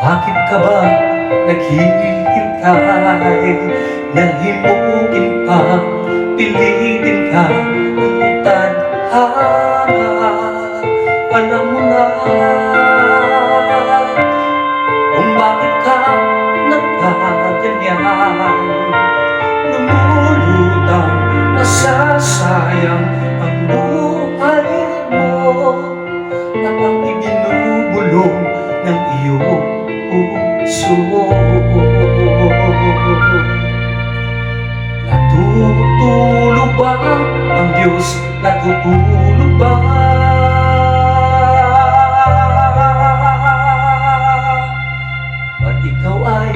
Bakit ka ba naghihintay na himukin pa, pilitin ka ng tadhana? Alam mo na kung bakit ka nagkaganyan. Lumulutang nasasayang ang buhay mo at ang ibinubulong ng iyong puso. Natutulog ba ang Diyos? Natutulog ba? Ba't ikaw ay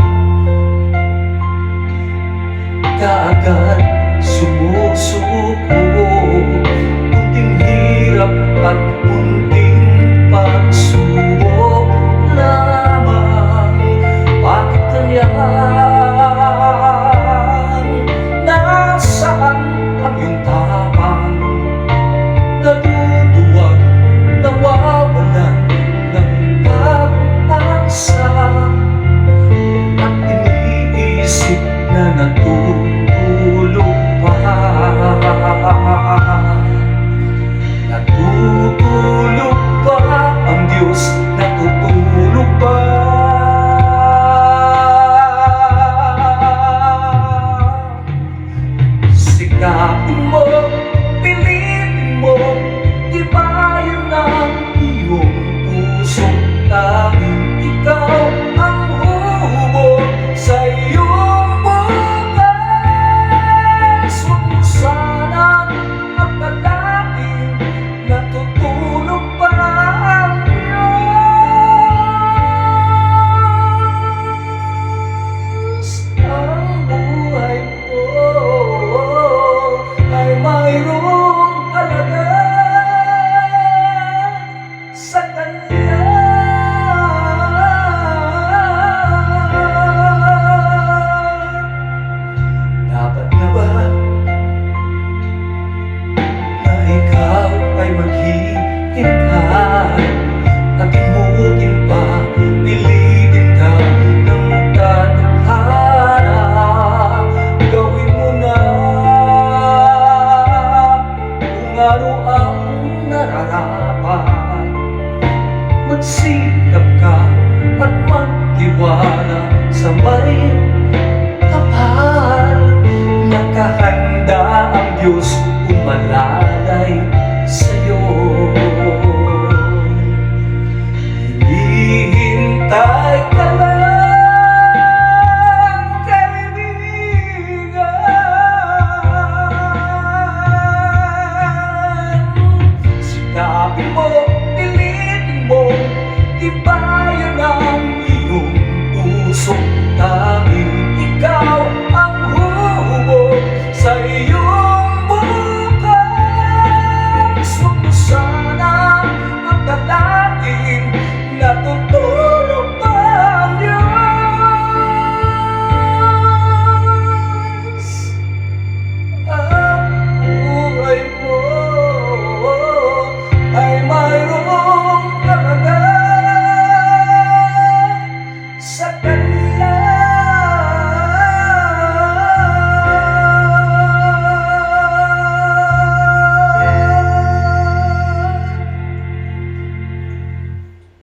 kaagad sumusuko? Kunting hirap at kunting pagsubok lamang. Bakit ganyan? Nasaan ang iyong tapang? Naduduwag, nawawalan ng pag-asa at iniisip na natutulog pa. Natutulog ba ang Diyos? Natutulog ba? Sikapin mo, pilitin mo, tibayan ng iyong puso. Tanging ikaw ang hubog sa iyong bukas. Huwag mo sanang akalain natutulog pa ang Diyos. Ang buhay mo ay mayroong halaga sa Kanya. Dapat na ba na ikaw ay maghihintay at himukin pa, pilitin ka ng tadhana? Gawin mo na kung ano ang nararapat. Magsikap ka at magtiwala sa may kapal. Nakahanda ang Diyos umalalay sa'yo. Hinihintay